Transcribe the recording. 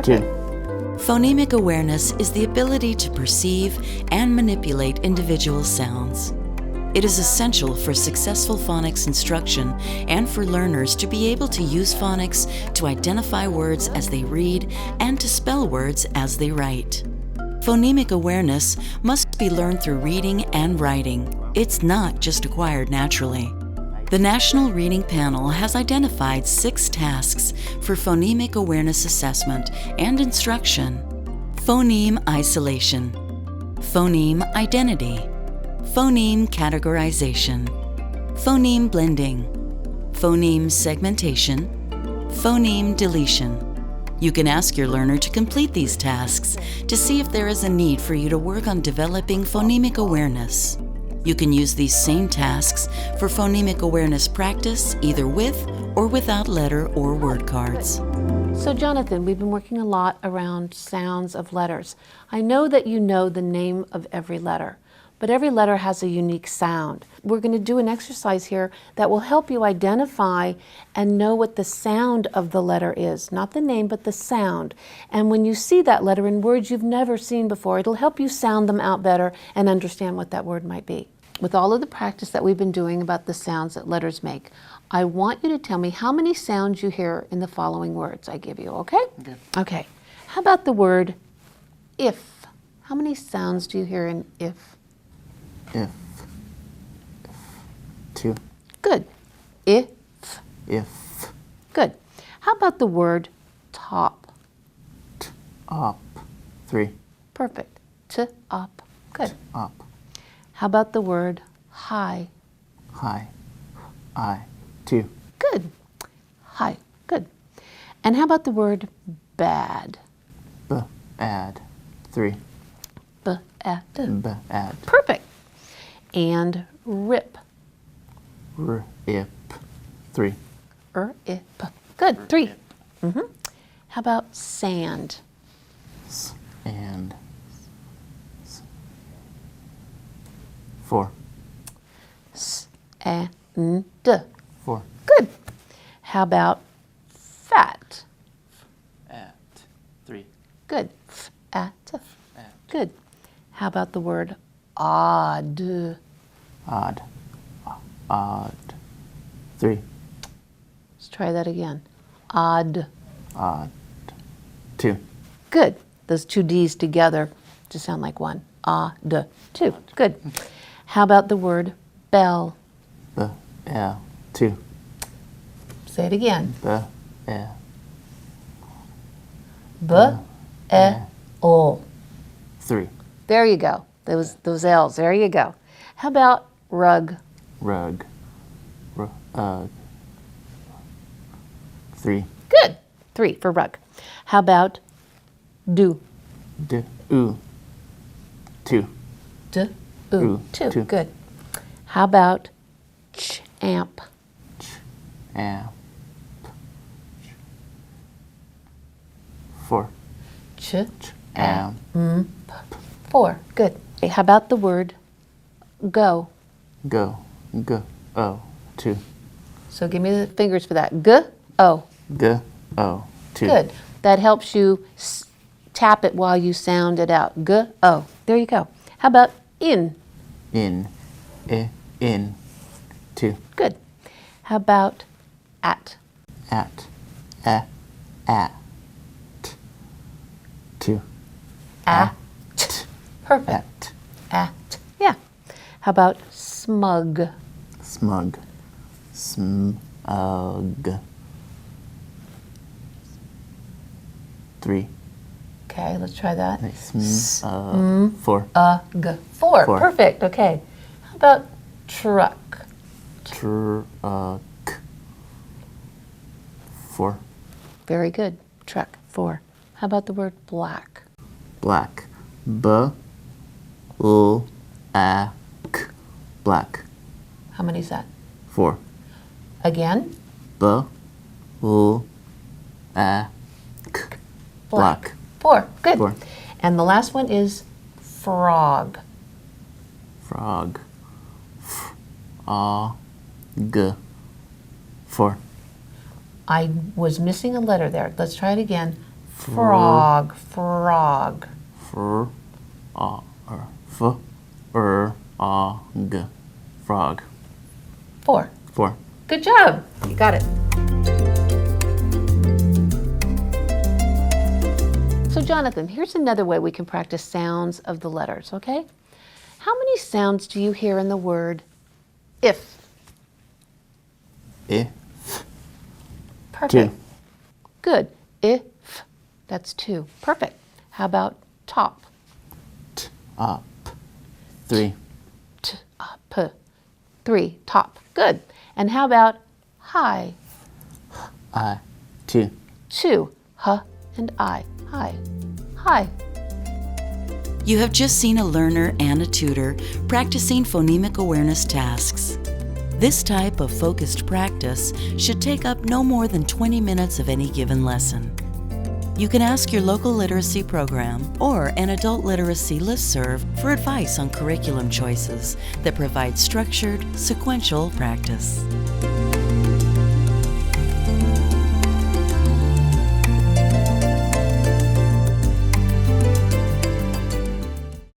2. Phonemic awareness is the ability to perceive and manipulate individual sounds. It is essential for successful phonics instruction and for learners to be able to use phonics to identify words as they read and to spell words as they write. Phonemic awareness must be learned through reading and writing. It's not just acquired naturally. The National Reading Panel has identified 6 tasks for phonemic awareness assessment and instruction: phoneme isolation, phoneme identity, phoneme categorization, phoneme blending, phoneme segmentation, phoneme deletion. You can ask your learner to complete these tasks to see if there is a need for you to work on developing phonemic awareness. You can use these same tasks for phonemic awareness practice either with or without letter or word cards. So Jonathan, we've been working a lot around sounds of letters. I know that you know the name of every letter, but every letter has a unique sound. We're going to do an exercise here that will help you identify and know what the sound of the letter is. Not the name, but the sound. And when you see that letter in words you've never seen before, it'll help you sound them out better and understand what that word might be. With all of the practice that we've been doing about the sounds that letters make, I want you to tell me how many sounds you hear in the following words I give you, okay? Okay. Okay. How about the word if? How many sounds do you hear in if? If. 2. Good. If. If. Good. How about the word top? Up. 3. Perfect. T-up. Good. Up. How about the word high? High. I. 2. Good. High. Good. And how about the word bad? Add. 3. B-ad. Add. Perfect. And rip. Rip. 3. Ip. Good. 3. How about sand? And 4. And 4. Good. How about fat? At. 3. Good. At. Good. How about the word odd? Odd. Odd. 3. Let's try that again. Odd. Odd. 2. Good. Those 2 D's together to sound like one. Odd. 2. Good. How about the word bell? L. 2. Say it again. L. B-e-l. 3. There you go. Those L's. There you go. How about rug? Rug. 3. Good. 3 for rug. How about do? Ooh. 2. D. Ooh. Ooh. 2. 2. Good. How about champ? Amp. 4. Amp. Amp. 4. Good. Okay, how about the word go? Go. Oh. 2. So give me the fingers for that. G-o. Oh. 2. Good. That helps you tap it while you sound it out. G-o. There you go. How about in? In. In. 2. Good. How about at? At. At. 2. At. Perfect. At. Yeah. How about smug? Smug. Smug. 3. Okay, let's try that. 4. 4. 4. Perfect. Okay. How about truck? Truck. 4. Very good. Truck. 4. How about the word black? Black. B-l-a-k. Black. How many is that? 4. Again? B-l-a-k. Black. 4. Good. 4. And the last one is frog. Frog. F-a-g. 4. I was missing a letter there. Let's try it again. Frog, frog. Fr, f, g, frog. 4. 4. Good job. You got it. So Jonathan, here's another way we can practice sounds of the letters, okay? How many sounds do you hear in the word if? If. Perfect. 2. Good. If. That's 2. Perfect. How about top? T, up. 3. T, up. 3. Top. Good. And how about high? I. 2. 2. H and I. High. High. You have just seen a learner and a tutor practicing phonemic awareness tasks. This type of focused practice should take up no more than 20 minutes of any given lesson. You can ask your local literacy program or an adult literacy listserv for advice on curriculum choices that provide structured, sequential practice.